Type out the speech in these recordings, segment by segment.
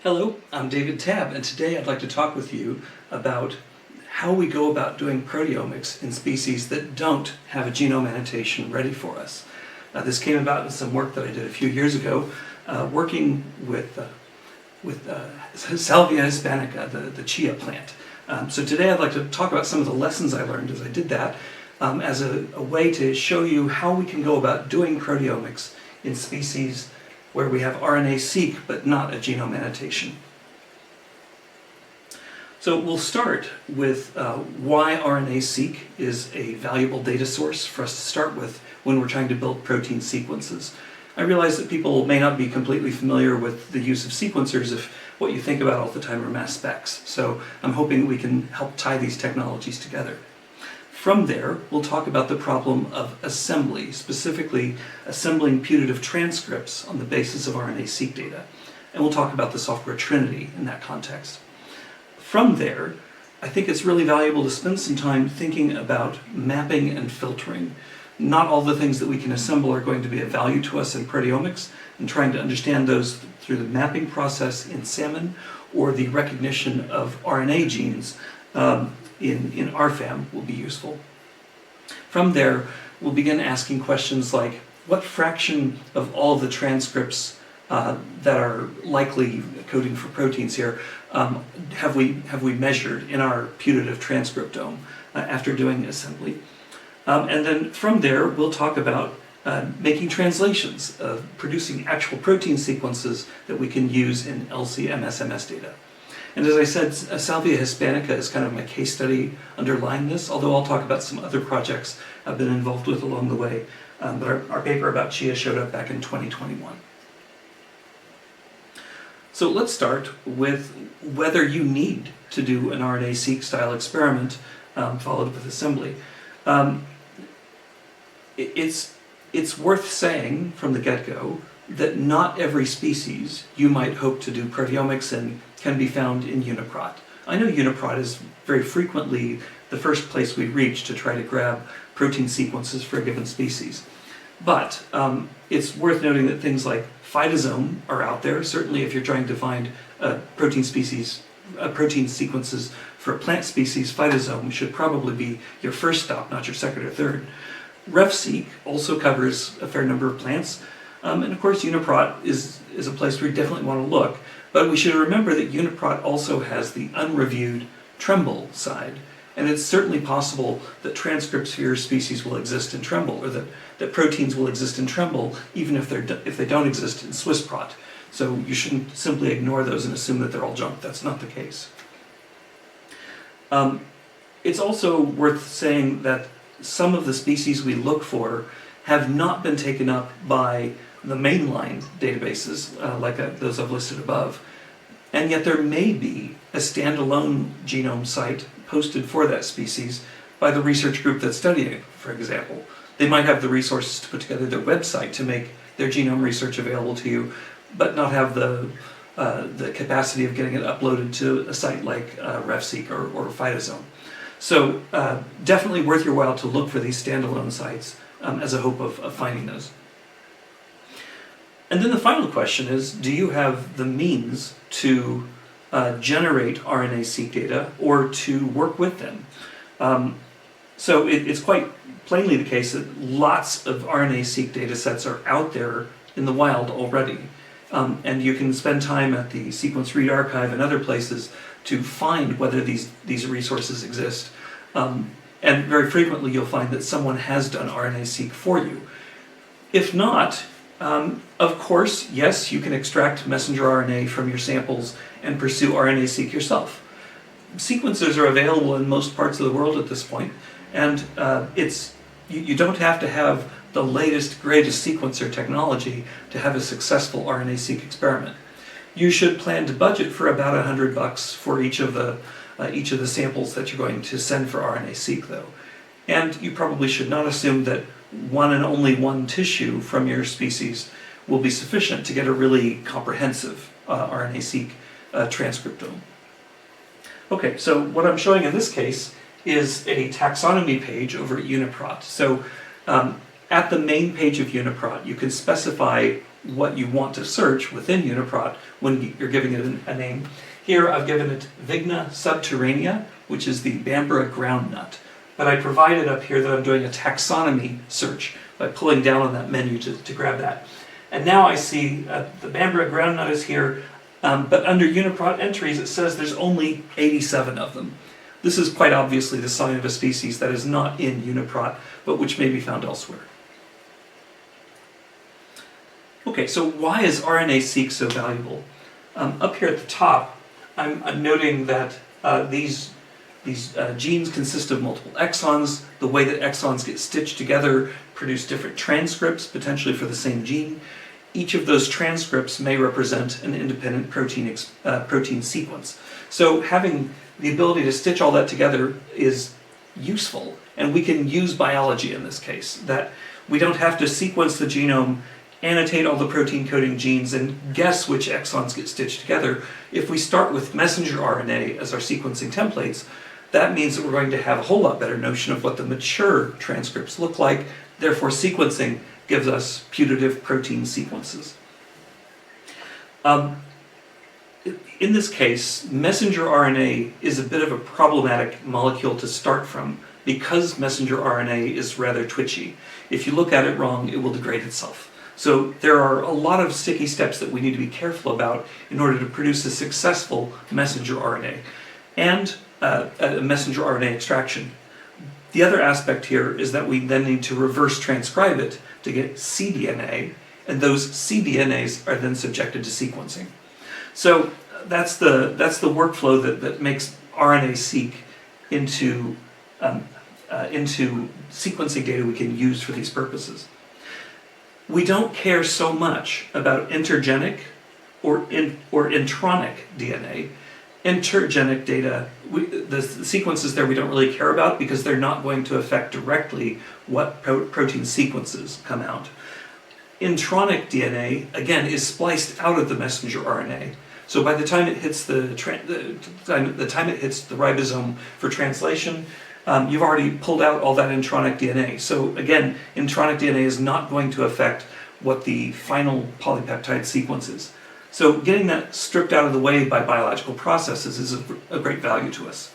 Hello, I'm David Tabb, and today I'd like to talk with you about how we go about doing proteomics in species that don't have a genome annotation ready for us. This came about in some work that I did a few years ago, working with Salvia hispanica, the Chia plant. So today I'd like to talk about some of the lessons I learned as I did that, as a way to show you how we can go about doing proteomics in species where we have RNA Seq but not a genome annotation. So we'll start with why RNA Seq is a valuable data source for us to start with when we're trying to build protein sequences. I realize that people may not be completely familiar with the use of sequencers if what you think about all the time are mass specs. So I'm hoping we can help tie these technologies together. From there, we'll talk about the problem of assembly, specifically assembling putative transcripts on the basis of RNA Seq data. And we'll talk about the software Trinity in that context. From there, I think it's really valuable to spend some time thinking about mapping and filtering. Not all the things that we can assemble are going to be of value to us in proteomics, and trying to understand those through the mapping process in Salmon or the recognition of RNA genes in Rfam will be useful. From there, we'll begin asking questions like, what fraction of all the transcripts that are likely coding for proteins here have we measured in our putative transcriptome after doing assembly? And then from there, we'll talk about making translations, producing actual protein sequences that we can use in LC-MS data. And as I said, Salvia hispanica is kind of my case study underlying this, although I'll talk about some other projects I've been involved with along the way. But our paper about Chia showed up back in 2021. So let's start with whether you need to do an RNA Seq style experiment followed with assembly. It's worth saying from the get-go that not every species you might hope to do proteomics in can be found in UniProt. I know UniProt is very frequently the first place we reach to try to grab protein sequences for a given species. But it's worth noting that things like phytosome are out there. Certainly if you're trying to find protein sequences for a plant species, phytosome should probably be your first stop, not your second or third. RefSeq also covers a fair number of plants. And of course UniProt is a place where you definitely want to look. But we should remember that UniProt also has the unreviewed Tremble side. And it's certainly possible that transcripts for your species will exist in Tremble, or that proteins will exist in Tremble, even if they don't exist in SwissProt. So you shouldn't simply ignore those and assume that they're all junk. That's not the case. It's also worth saying that some of the species we look for have not been taken up by the mainline databases, like those I've listed above. And yet there may be a standalone genome site posted for that species by the research group that's studying it, for example. They might have the resources to put together their website to make their genome research available to you, but not have the capacity of getting it uploaded to a site like RefSeq or Phytosome. So definitely worth your while to look for these standalone sites as a hope of finding those. And then the final question is, do you have the means to generate RNA Seq data or to work with them? So it's quite plainly the case that lots of RNA Seq data sets are out there in the wild already. And you can spend time at the Sequence Read Archive and other places to find whether these resources exist. And very frequently you'll find that someone has done RNA Seq for you. If not, of course, yes, you can extract messenger RNA from your samples and pursue RNA Seq yourself. Sequencers are available in most parts of the world at this point, and you don't have to have the latest, greatest sequencer technology to have a successful RNA Seq experiment. You should plan to budget for about $100 for each of the samples that you're going to send for RNA Seq, though. And you probably should not assume that one and only one tissue from your species will be sufficient to get a really comprehensive RNA Seq transcriptome. Okay, so what I'm showing in this case is a taxonomy page over at UniProt. So at the main page of UniProt, you can specify what you want to search within UniProt when you're giving it a name. Here I've given it Vigna subterranea, which is the Bambara groundnut. But I provided up here that I'm doing a taxonomy search by pulling down on that menu to grab that. And now I see the Bambara groundnut is here, but under UniProt entries it says there's only 87 of them. This is quite obviously the sign of a species that is not in UniProt, but which may be found elsewhere. Okay, so why is RNA Seq so valuable? Up here at the top, I'm noting that these genes consist of multiple exons. The way that exons get stitched together produce different transcripts, potentially for the same gene. Each of those transcripts may represent an independent protein sequence. So having the ability to stitch all that together is useful, and we can use biology in this case, that we don't have to sequence the genome, annotate all the protein coding genes, and guess which exons get stitched together. If we start with messenger RNA as our sequencing templates, that means that we're going to have a whole lot better notion of what the mature transcripts look like. Therefore, sequencing gives us putative protein sequences. In this case, messenger RNA is a bit of a problematic molecule to start from because messenger RNA is rather twitchy. If you look at it wrong, it will degrade itself. So there are a lot of sticky steps that we need to be careful about in order to produce a successful messenger RNA and a messenger RNA extraction. The other aspect here is that we then need to reverse transcribe it to get cDNA, and those cDNAs are then subjected to sequencing. So that's the workflow that makes RNA Seq into sequencing data we can use for these purposes. We don't care so much about intergenic or intronic DNA. Intergenic data, the sequences there we don't really care about because they're not going to affect directly what protein sequences come out. Intronic DNA, again, is spliced out of the messenger RNA. So by the time it hits the time it hits the ribosome for translation, you've already pulled out all that intronic DNA. So again, intronic DNA is not going to affect what the final polypeptide sequence is. So getting that stripped out of the way by biological processes is a great value to us.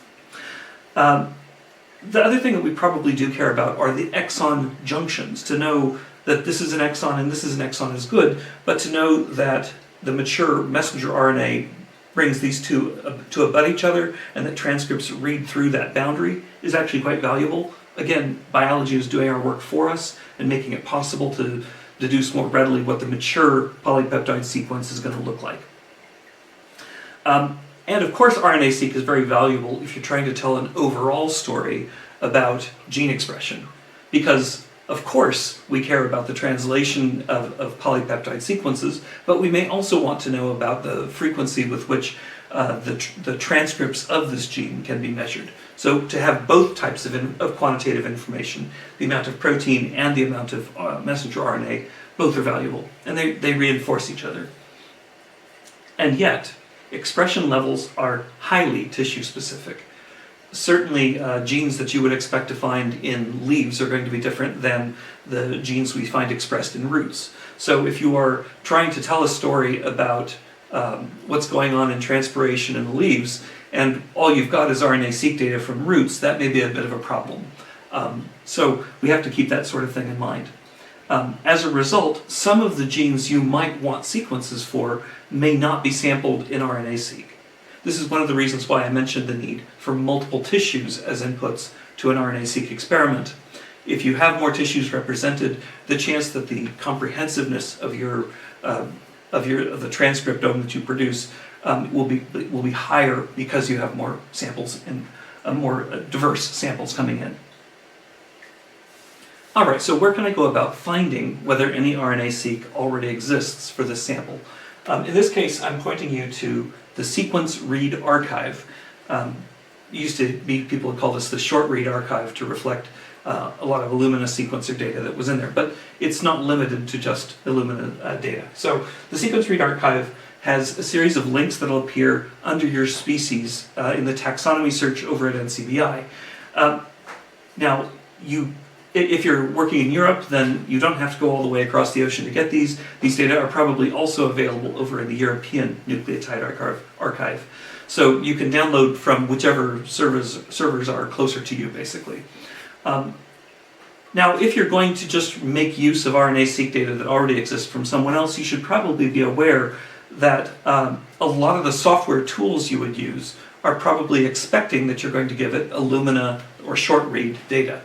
The other thing that we probably do care about are the exon junctions. To know that this is an exon and this is an exon is good, but to know that the mature messenger RNA brings these two to abut each other and that transcripts read through that boundary is actually quite valuable. Again, biology is doing our work for us and making it possible to deduce more readily what the mature polypeptide sequence is going to look like. And of course, RNA Seq is very valuable if you're trying to tell an overall story about gene expression, because of course we care about the translation of polypeptide sequences, but we may also want to know about the frequency with which the transcripts of this gene can be measured. So to have both types of quantitative information, the amount of protein and the amount of messenger RNA, both are valuable, and they reinforce each other. And yet, expression levels are highly tissue specific. Certainly, genes that you would expect to find in leaves are going to be different than the genes we find expressed in roots. So if you are trying to tell a story about what's going on in transpiration in the leaves, and all you've got is RNA Seq data from roots, that may be a bit of a problem. So we have to keep that sort of thing in mind. As a result, some of the genes you might want sequences for may not be sampled in RNA Seq. This is one of the reasons why I mentioned the need for multiple tissues as inputs to an RNA Seq experiment. If you have more tissues represented, the chance that the comprehensiveness of the transcriptome that you produce will be higher because you have more samples and more diverse samples coming in. All right, so where can I go about finding whether any RNA Seq already exists for this sample? In this case, I'm pointing you to the sequence read archive. Used to be, people would call this the short read archive to reflect a lot of Illumina sequencer data that was in there, but it's not limited to just Illumina data. So the sequence read archive has a series of links that will appear under your species in the taxonomy search over at NCBI. Now, If you're working in Europe, then you don't have to go all the way across the ocean to get these. These data are probably also available over in the European Nucleotide Archive. So you can download from whichever servers are closer to you, basically. Now, if you're going to just make use of RNA-seq data that already exists from someone else, you should probably be aware that a lot of the software tools you would use are probably expecting that you're going to give it Illumina or short-read data.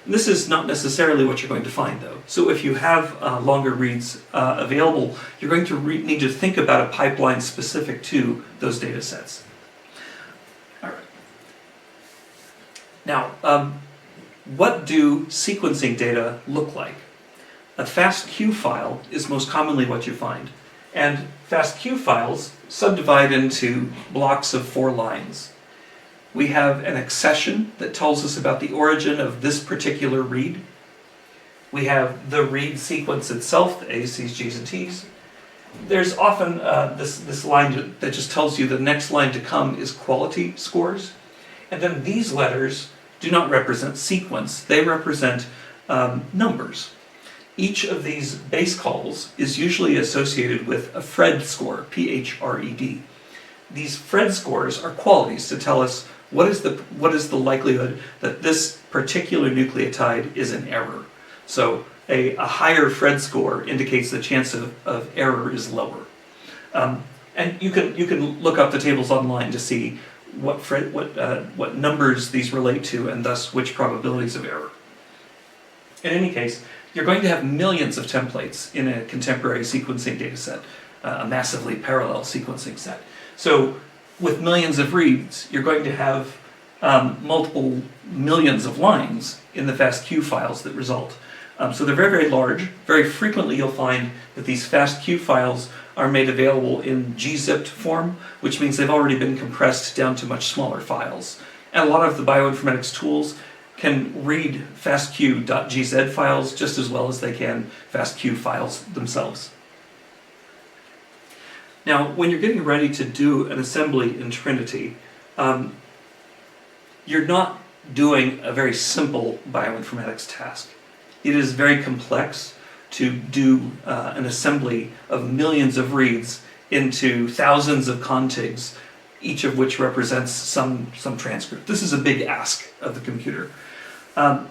This is not necessarily what you're going to find, though. So if you have longer reads available, you're going to need to think about a pipeline specific to those data sets. All right. Now, what do sequencing data look like? A FASTQ file is most commonly what you find. And FASTQ files subdivide into blocks of 4 lines. We have an accession that tells us about the origin of this particular read. We have the read sequence itself, the A's, C's, G's, and T's. There's often this line that just tells you the next line to come is quality scores. And then these letters do not represent sequence, they represent numbers. Each of these base calls is usually associated with a Phred score, P-H-R-E-D. These Phred scores are qualities to tell us what is the likelihood that this particular nucleotide is in error. So a higher Phred score indicates the chance of error is lower. And you can look up the tables online to see what numbers these relate to and thus which probabilities of error. In any case, you're going to have millions of templates in a contemporary sequencing data set, a massively parallel sequencing set. So with millions of reads, you're going to have multiple millions of lines in the FASTQ files that result. So they're very, very large. Very frequently you'll find that these FASTQ files are made available in gzipped form, which means they've already been compressed down to much smaller files. And a lot of the bioinformatics tools can read fastq.gz files just as well as they can FASTQ files themselves. Now, when you're getting ready to do an assembly in Trinity, you're not doing a very simple bioinformatics task. It is very complex to do an assembly of millions of reads into thousands of contigs, each of which represents some transcript. This is a big ask of the computer. I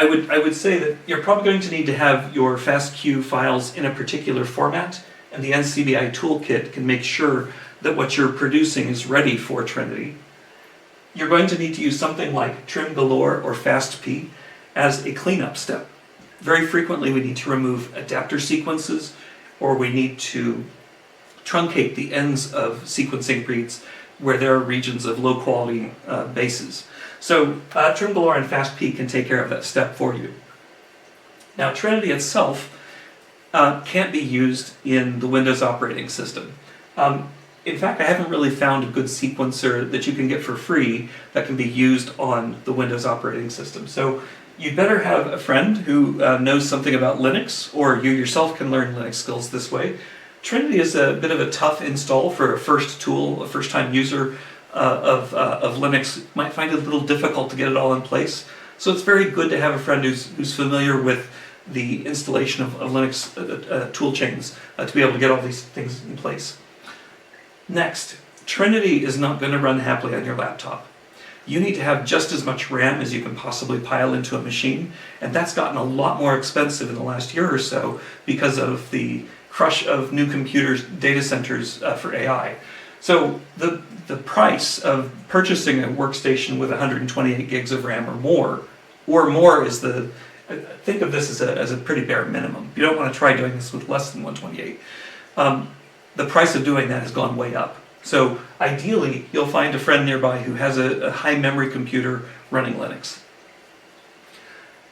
would say that you're probably going to need to have your FASTQ files in a particular format, and the NCBI toolkit can make sure that what you're producing is ready for Trinity. You're going to need to use something like TrimGalore or FASTP as a cleanup step. Very frequently we need to remove adapter sequences, or we need to truncate the ends of sequencing reads where there are regions of low quality bases. So TrimGalore and FASTP can take care of that step for you. Now Trinity itself can't be used in the Windows operating system. In fact, I haven't really found a good sequencer that you can get for free that can be used on the Windows operating system. So you'd better have a friend who knows something about Linux, or you yourself can learn Linux skills this way. Trinity is a bit of a tough install for a first tool, a first-time user of Linux. Might find it a little difficult to get it all in place. So it's very good to have a friend who's familiar with the installation of Linux tool chains to be able to get all these things in place. Next, Trinity is not going to run happily on your laptop. You need to have just as much RAM as you can possibly pile into a machine, and that's gotten a lot more expensive in the last year or so because of the crush of new computers, data centers for AI. So the price of purchasing a workstation with 128 gigs of RAM or more is think of this as a pretty bare minimum. You don't want to try doing this with less than 128. The price of doing that has gone way up. So ideally, you'll find a friend nearby who has a high memory computer running Linux.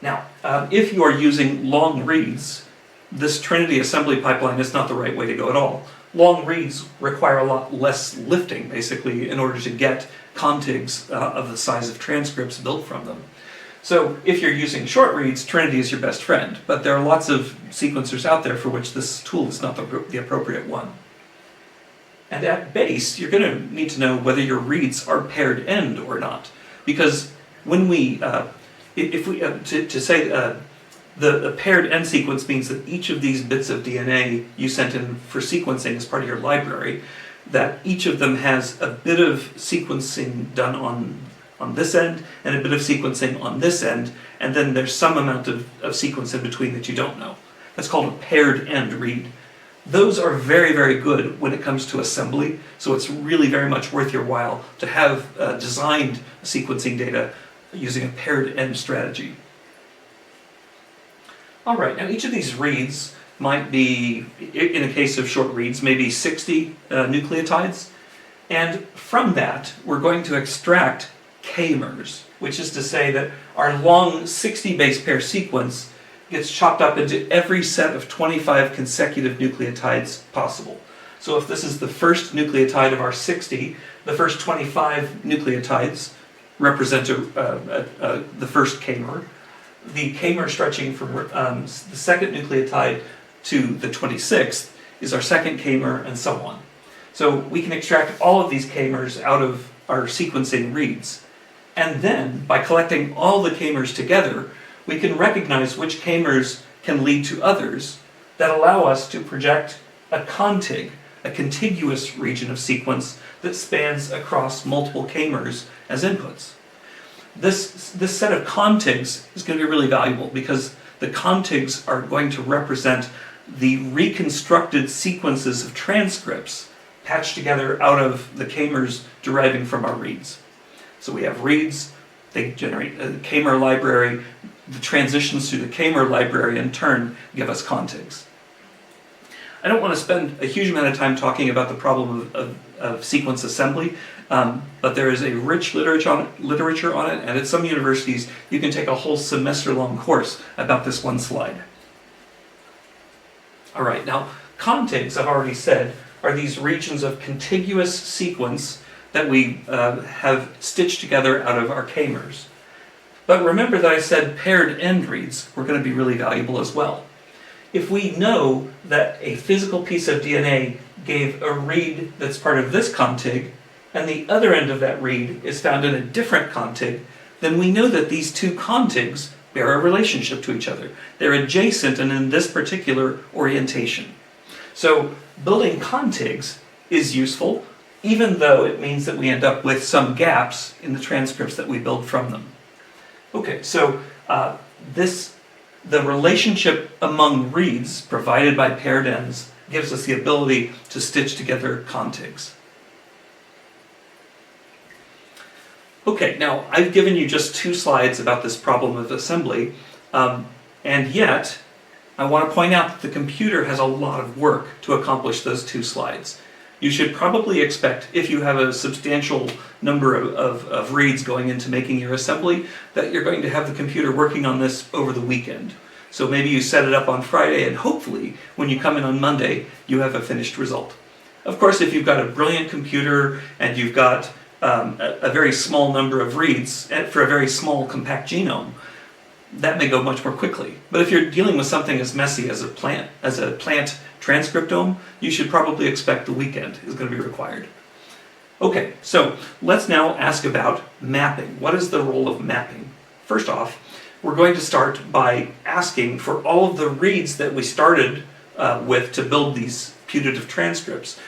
Now, if you are using long reads, this Trinity assembly pipeline is not the right way to go at all. Long reads require a lot less lifting, basically, in order to get contigs of the size of transcripts built from them. So if you're using short reads, Trinity is your best friend, but there are lots of sequencers out there for which this tool is not the appropriate one. And at base, you're going to need to know whether your reads are paired end or not. Because when we if we to say the paired end sequence means that each of these bits of DNA you sent in for sequencing as part of your library, that each of them has a bit of sequencing done on this end and a bit of sequencing on this end, and then there's some amount of sequence in between that you don't know. That's called a paired end read. Those are very, very good when it comes to assembly, so it's really very much worth your while to have designed sequencing data using a paired end strategy. All right, now each of these reads might be, in a case of short reads, maybe 60 nucleotides, and from that we're going to extract kmers, which is to say that our long 60 base pair sequence gets chopped up into every set of 25 consecutive nucleotides possible. So if this is the first nucleotide of our 60, the first 25 nucleotides represent the first kmer. The kmer stretching from the second nucleotide to the 26th is our second kmer, and so on. So we can extract all of these kmers out of our sequencing reads. And then, by collecting all the kmers together, we can recognize which kmers can lead to others that allow us to project a contig, a contiguous region of sequence that spans across multiple kmers as inputs. This set of contigs is going to be really valuable because the contigs are going to represent the reconstructed sequences of transcripts patched together out of the kmers deriving from our reads. So we have reads, they generate a kmer library, the transitions through the kmer library in turn give us contigs. I don't want to spend a huge amount of time talking about the problem of sequence assembly, but there is a rich literature on it, and at some universities you can take a whole semester-long course about this one slide. All right, now contigs, I've already said, are these regions of contiguous sequence that we have stitched together out of our kmers. But remember that I said paired end reads were going to be really valuable as well. If we know that a physical piece of DNA gave a read that's part of this contig, and the other end of that read is found in a different contig, then we know that these two contigs bear a relationship to each other. They're adjacent and in this particular orientation. So building contigs is useful, even though it means that we end up with some gaps in the transcripts that we build from them. Okay, so the relationship among reads provided by paired ends gives us the ability to stitch together contigs. Okay, now I've given you just 2 slides about this problem of assembly, and yet I want to point out that the computer has a lot of work to accomplish those 2 slides. You should probably expect, if you have a substantial number of reads going into making your assembly, that you're going to have the computer working on this over the weekend. So maybe you set it up on Friday, and hopefully when you come in on Monday you have a finished result. Of course, if you've got a brilliant computer and you've got a very small number of reads for a very small compact genome, that may go much more quickly. But if you're dealing with something as messy as a plant transcriptome, you should probably expect the weekend is going to be required. Okay, so let's now ask about mapping. What is the role of mapping? First off, we're going to start by asking for all of the reads that we started with to build these putative transcripts.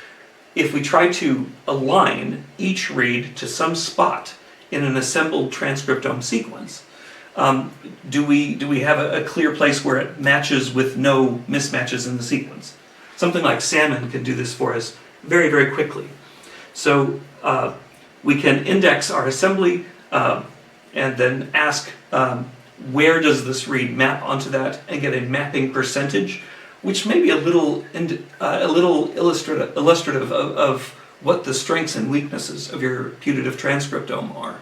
If we try to align each read to some spot in an assembled transcriptome sequence, do we have a clear place where it matches with no mismatches in the sequence? Something like Salmon can do this for us very, very quickly. So we can index our assembly and then ask where does this read map onto that, and get a mapping percentage, which may be a little illustrative of what the strengths and weaknesses of your putative transcriptome are.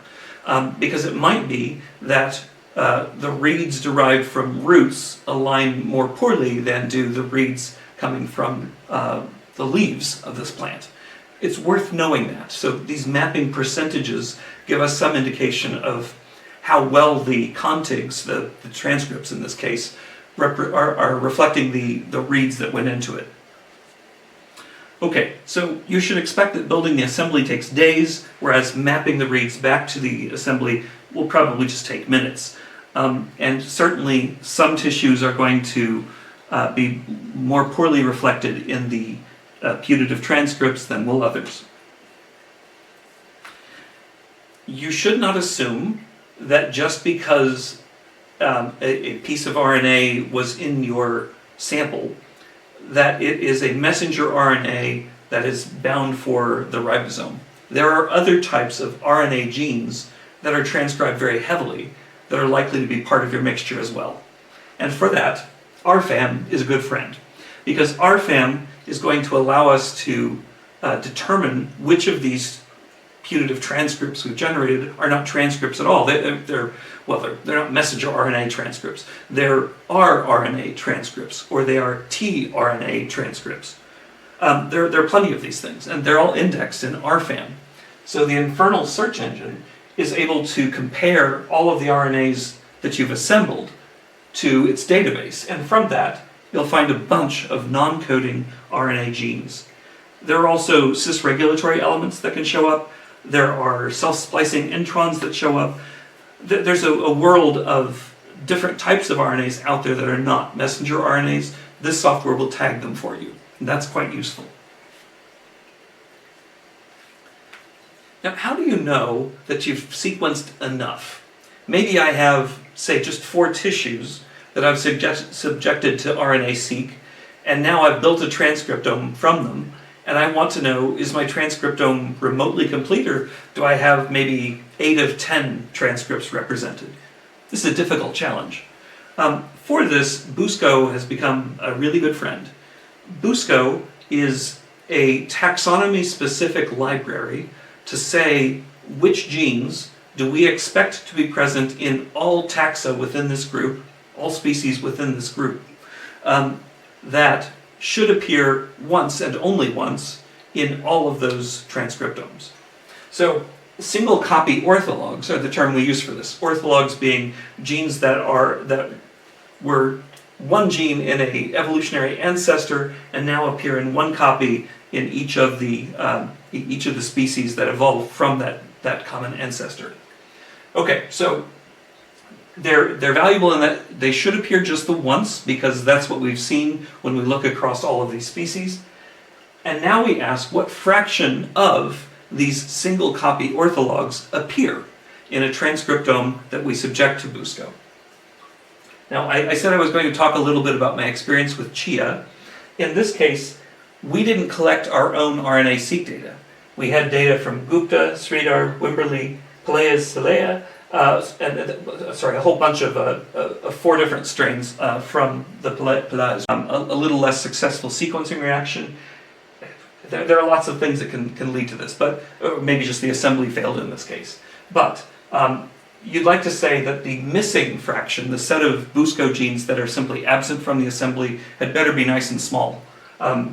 Because it might be that the reads derived from roots align more poorly than do the reads coming from the leaves of this plant. It's worth knowing that. So these mapping percentages give us some indication of how well the contigs, the transcripts in this case, are reflecting the reads that went into it. Okay, so you should expect that building the assembly takes days, whereas mapping the reads back to the assembly will probably just take minutes. And certainly some tissues are going to be more poorly reflected in the putative transcripts than will others. You should not assume that just because a piece of RNA was in your sample, that it is a messenger RNA that is bound for the ribosome. There are other types of RNA genes that are transcribed very heavily that are likely to be part of your mixture as well. And for that, Rfam is a good friend, because Rfam is going to allow us to determine which of these putative transcripts we've generated are not transcripts at all. They're not messenger RNA transcripts. They're rRNA transcripts, or they are tRNA transcripts. There are plenty of these things, and they're all indexed in Rfam. So the infernal search engine is able to compare all of the RNAs that you've assembled to its database, and from that you'll find a bunch of non-coding RNA genes. There are also cis-regulatory elements that can show up. There are self-splicing introns that show up. There's a world of different types of RNAs out there that are not messenger RNAs. This software will tag them for you, and that's quite useful. Now, how do you know that you've sequenced enough? Maybe I have, say, just 4 tissues that I've subjected to RNA Seq, and now I've built a transcriptome from them, and I want to know, is my transcriptome remotely complete, or do I have maybe 8 of 10 transcripts represented? This is a difficult challenge. For this, BUSCO has become a really good friend. BUSCO is a taxonomy-specific library to say which genes do we expect to be present in all taxa within this group, all species within this group, that should appear once and only once in all of those transcriptomes. So single copy orthologs are the term we use for this. Orthologs being genes that were one gene in a evolutionary ancestor and now appear in one copy in each of the species that evolved from that common ancestor. Okay, so they're valuable in that they should appear just the once, because that's what we've seen when we look across all of these species. And now we ask, what fraction of these single copy orthologs appear in a transcriptome that we subject to BUSCO? Now, I said I was going to talk a little bit about my experience with Chia. In this case, we didn't collect our own RNA Seq data. We had data from Gupta, Sridhar, Wimberly, Peleas, Celea, a whole bunch of 4 different strains from the Peleas. A little less successful sequencing reaction. There are lots of things that can lead to this, but maybe just the assembly failed in this case. But you'd like to say that the missing fraction, the set of BUSCO genes that are simply absent from the assembly, had better be nice and small.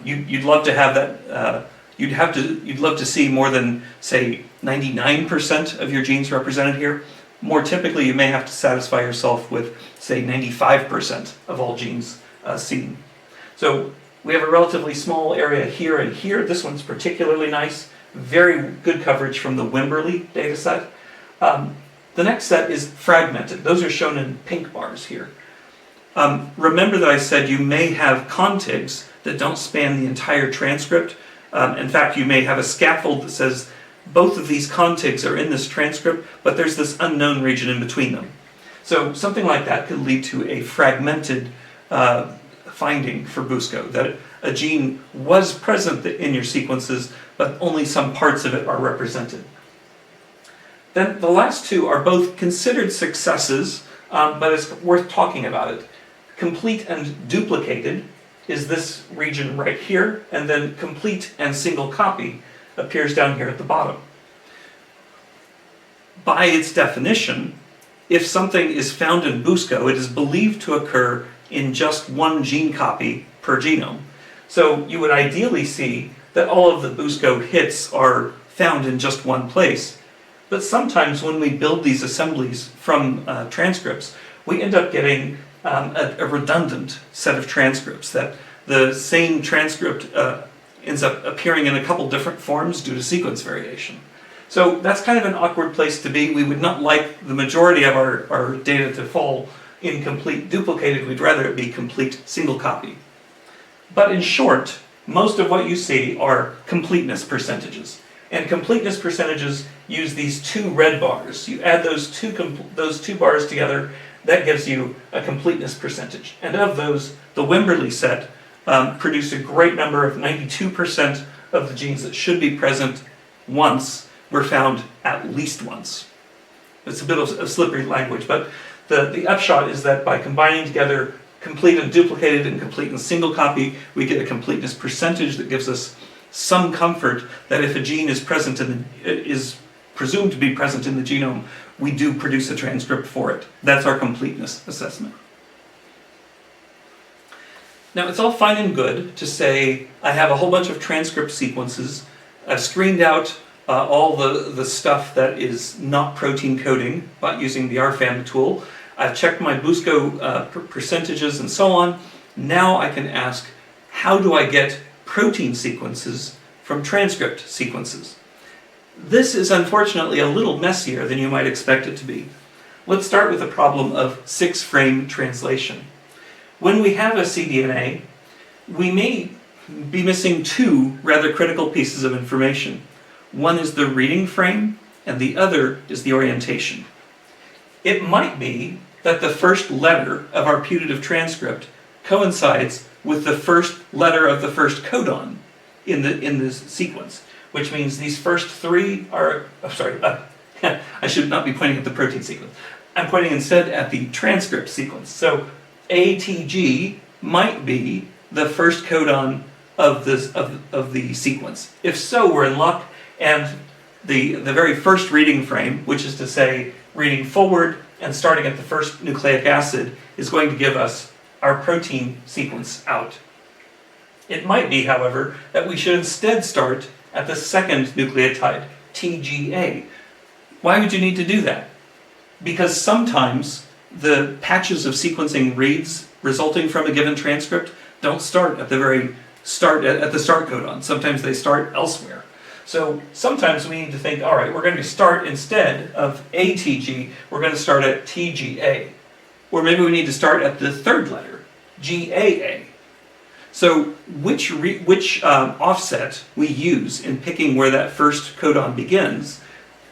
You'd love to have that. You'd love to see more than, say, 99% of your genes represented here. More typically, you may have to satisfy yourself with, say, 95% of all genes seen. So we have a relatively small area here and here. This one's particularly nice. Very good coverage from the Wimberly dataset. The next set is fragmented. Those are shown in pink bars here. Remember that I said you may have contigs that don't span the entire transcript. In fact, you may have a scaffold that says both of these contigs are in this transcript, but there's this unknown region in between them. So something like that could lead to a fragmented finding for BUSCO, that a gene was present in your sequences, but only some parts of it are represented. Then the last 2 are both considered successes, but it's worth talking about it. Complete and duplicated is this region right here, and then complete and single copy appears down here at the bottom. By its definition, if something is found in BUSCO, it is believed to occur in just one gene copy per genome. So you would ideally see that all of the BUSCO hits are found in just one place. But sometimes when we build these assemblies from transcripts, we end up getting a redundant set of transcripts, that the same transcript ends up appearing in a couple different forms due to sequence variation. So that's kind of an awkward place to be. We would not like the majority of our data to fall incomplete duplicated. We'd rather it be complete single copy. But in short, most of what you see are completeness percentages. And completeness percentages use these two red bars. You add those two bars together, that gives you a completeness percentage. And of those, the Wimberley set produced a great number of 92% of the genes that should be present once were found at least once. It's a bit of slippery language, but the upshot is that by combining together complete and duplicated and complete and single copy, we get a completeness percentage that gives us some comfort that if a gene is presumed to be present in the genome, we do produce a transcript for it. That's our completeness assessment. Now, it's all fine and good to say, I have a whole bunch of transcript sequences. I've screened out all the stuff that is not protein coding by using the Rfam tool. I've checked my BUSCO percentages and so on. Now I can ask, how do I get protein sequences from transcript sequences? This is unfortunately a little messier than you might expect it to be. Let's start with the problem of 6-frame translation. When we have a cDNA, we may be missing two rather critical pieces of information. One is the reading frame, and the other is the orientation. It might be that the first letter of our putative transcript coincides with the first letter of the first codon in this sequence, which means these first three are, I should not be pointing at the protein sequence. I'm pointing instead at the transcript sequence. So ATG might be the first codon of the sequence. If so, we're in luck, and the very first reading frame, which is to say reading forward and starting at the first nucleic acid, is going to give us our protein sequence out. It might be, however, that we should instead start at the second nucleotide, TGA. Why would you need to do that? Because sometimes the patches of sequencing reads resulting from a given transcript don't start at the very start, at the start codon. Sometimes they start elsewhere. So sometimes we need to think, all right, we're going to start instead of ATG, we're going to start at TGA. Or maybe we need to start at the third letter, GAA. So which offset we use in picking where that first codon begins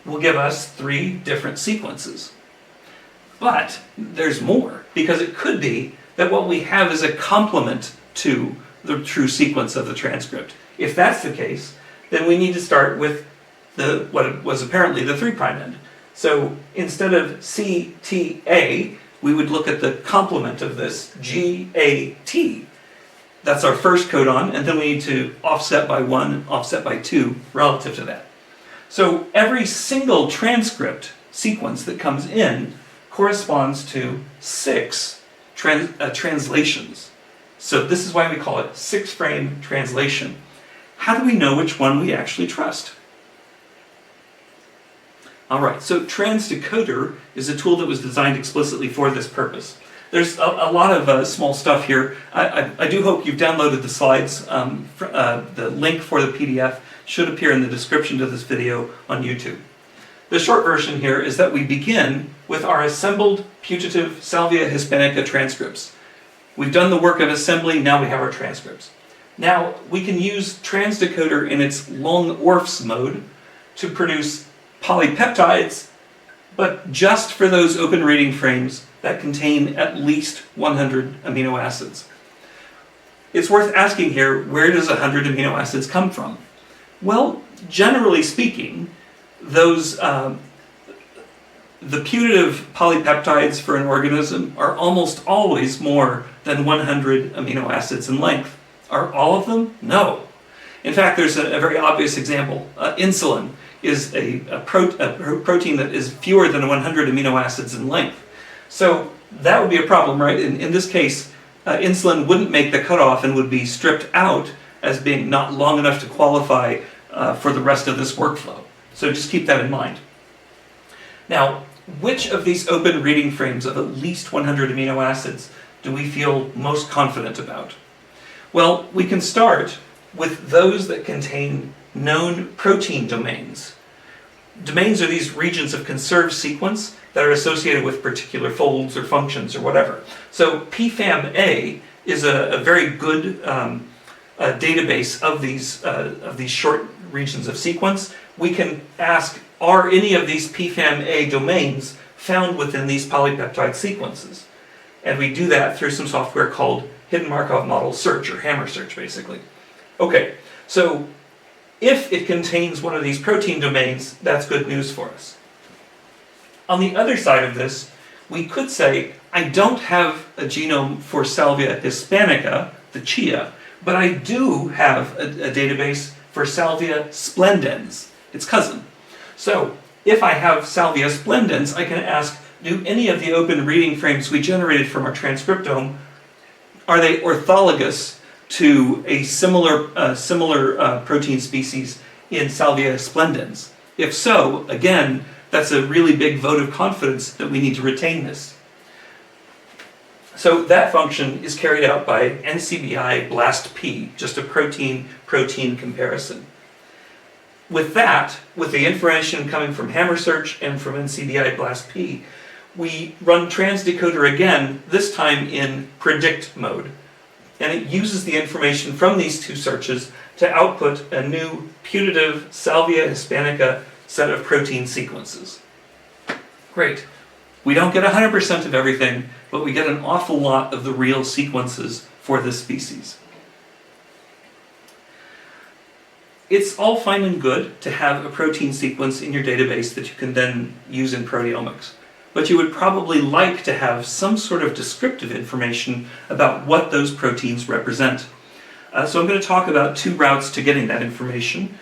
will give us three different sequences. But there's more, because it could be that what we have is a complement to the true sequence of the transcript. If that's the case, then we need to start with what was apparently the 3' end. So instead of CTA, we would look at the complement of this, GAT. That's our first codon, and then we need to offset by 1 and offset by 2 relative to that. So every single transcript sequence that comes in corresponds to 6 translations. So this is why we call it 6-frame translation. How do we know which one we actually trust? All right, so TransDecoder is a tool that was designed explicitly for this purpose. There's a lot of small stuff here. I do hope you've downloaded the slides. The link for the PDF should appear in the description to this video on YouTube. The short version here is that we begin with our assembled putative Salvia hispanica transcripts. We've done the work of assembly, now we have our transcripts. Now, we can use TransDecoder in its long ORFs mode to produce polypeptides, but just for those open reading frames that contain at least 100 amino acids. It's worth asking here, where does 100 amino acids come from? Well, generally speaking, those the putative polypeptides for an organism are almost always more than 100 amino acids in length. Are all of them? No. In fact, there's a very obvious example. Insulin is a protein that is fewer than 100 amino acids in length. So that would be a problem, right? In this case, insulin wouldn't make the cutoff and would be stripped out as being not long enough to qualify for the rest of this workflow. So just keep that in mind. Now, which of these open reading frames of at least 100 amino acids do we feel most confident about? Well, we can start with those that contain known protein domains. Domains are these regions of conserved sequence that are associated with particular folds or functions or whatever. So Pfam-A is a very good database of these short regions of sequence. We can ask, are any of these Pfam-A domains found within these polypeptide sequences? And we do that through some software called Hidden Markov Model Search, or hammer search, basically. Okay, so if it contains one of these protein domains, that's good news for us. On the other side of this, we could say, I don't have a genome for Salvia hispanica, the Chia, but I do have a database for Salvia splendens, its cousin. So if I have Salvia splendens, I can ask, do any of the open reading frames we generated from our transcriptome, are they orthologous to a similar protein species in Salvia splendens? If so, again, that's a really big vote of confidence that we need to retain this. So that function is carried out by NCBI BLASTP, just a protein-protein comparison. With that, with the information coming from hammer search and from NCBI BLASTP, we run TransDecoder again, this time in predict mode. And it uses the information from these two searches to output a new putative Salvia hispanica set of protein sequences. Great. We don't get 100% of everything, but we get an awful lot of the real sequences for this species. It's all fine and good to have a protein sequence in your database that you can then use in proteomics. But you would probably like to have some sort of descriptive information about what those proteins represent. So I'm going to talk about two routes to getting that information.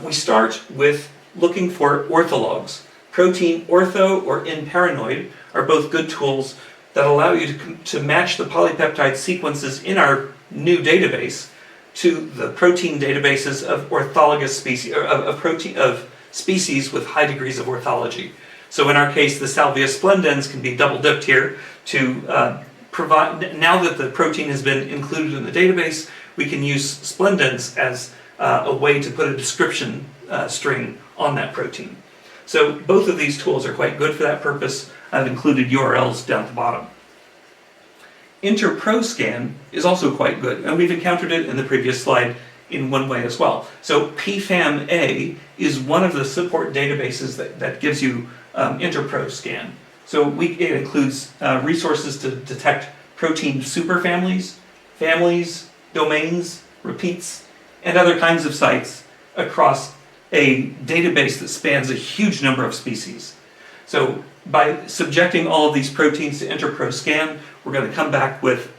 We start with looking for orthologs. Proteinortho or InParanoid are both good tools that allow you to match the polypeptide sequences in our new database to the protein databases of orthologous species, of species with high degrees of orthology. So in our case, the Salvia splendens can be double dipped here to provide, now that the protein has been included in the database, we can use splendens as a way to put a description string on that protein. So both of these tools are quite good for that purpose. I've included URLs down at the bottom. InterProScan is also quite good, and we've encountered it in the previous slide in one way as well. So Pfam-A is one of the support databases that gives you InterProScan. So it includes resources to detect protein superfamilies, families, domains, repeats, and other kinds of sites across a database that spans a huge number of species. So by subjecting all of these proteins to InterProScan, we're going to come back with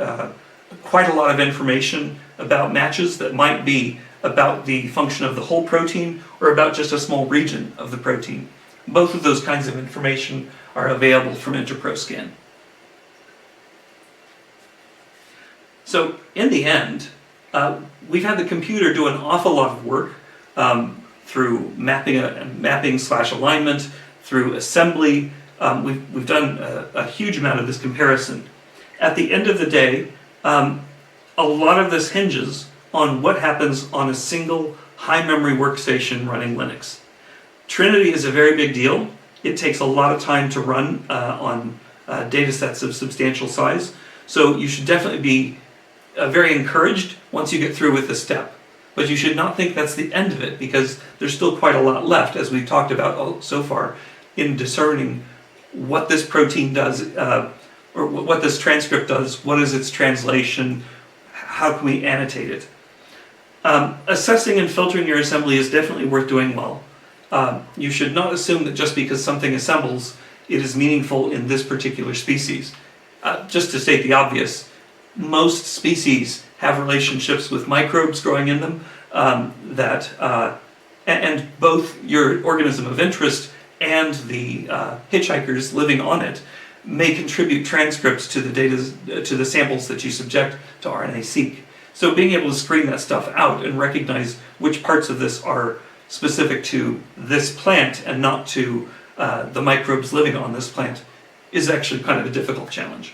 quite a lot of information about matches that might be about the function of the whole protein or about just a small region of the protein. Both of those kinds of information are available from InterProScan. So in the end, we've had the computer do an awful lot of work through mapping/alignment, through assembly. We've done a huge amount of this comparison. At the end of the day, a lot of this hinges on what happens on a single high memory workstation running Linux. Trinity is a very big deal. It takes a lot of time to run on data sets of substantial size. So you should definitely be very encouraged once you get through with this step. But you should not think that's the end of it, because there's still quite a lot left, as we've talked about so far, in discerning what this protein does, or what this transcript does, what is its translation, how can we annotate it. Assessing and filtering your assembly is definitely worth doing well. You should not assume that just because something assembles, it is meaningful in this particular species. Just to state the obvious, most species have relationships with microbes growing in them and both your organism of interest and the hitchhikers living on it may contribute transcripts to the samples that you subject to RNA Seq. So being able to screen that stuff out and recognize which parts of this are specific to this plant and not to the microbes living on this plant is actually kind of a difficult challenge.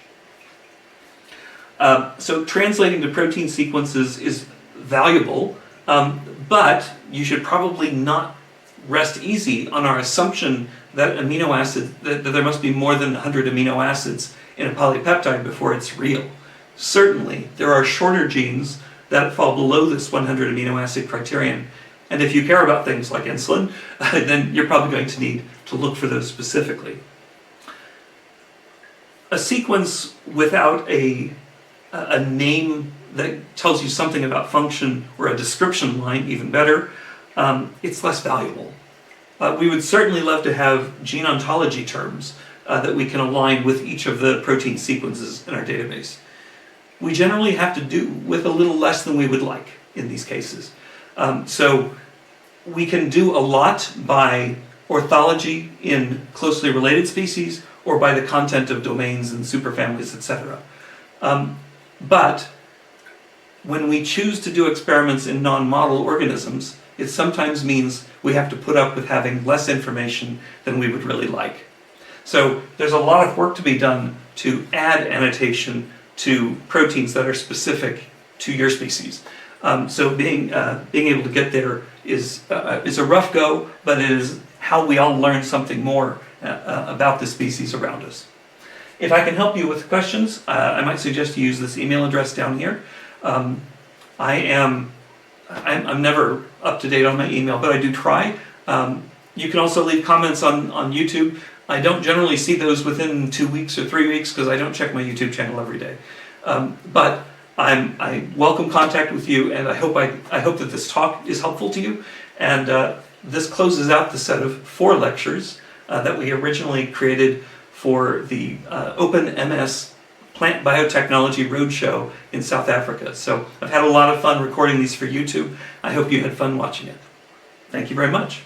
So translating to protein sequences is valuable, but you should probably not rest easy on our assumption that amino acid, that there must be more than 100 amino acids in a polypeptide before it's real. Certainly, there are shorter genes that fall below this 100 amino acid criterion. And if you care about things like insulin, then you're probably going to need to look for those specifically. A sequence without a name that tells you something about function, or a description line, even better, it's less valuable. We would certainly love to have gene ontology terms that we can align with each of the protein sequences in our database. We generally have to do with a little less than we would like in these cases. So we can do a lot by orthology in closely related species, or by the content of domains and superfamilies, etc. But when we choose to do experiments in non-model organisms, it sometimes means we have to put up with having less information than we would really like. So there's a lot of work to be done to add annotation to proteins that are specific to your species. So being able to get there is a rough go, but it is how we all learn something more about the species around us. If I can help you with questions, I might suggest you use this email address down here. I'm never up to date on my email, but I do try. You can also leave comments on YouTube. I don't generally see those within 2 weeks or 3 weeks because I don't check my YouTube channel every day. But I welcome contact with you, and I hope that this talk is helpful to you. And this closes out the set of 4 lectures that we originally created for the Open MS Plant Biotechnology Roadshow in South Africa. So I've had a lot of fun recording these for YouTube. I hope you had fun watching it. Thank you very much.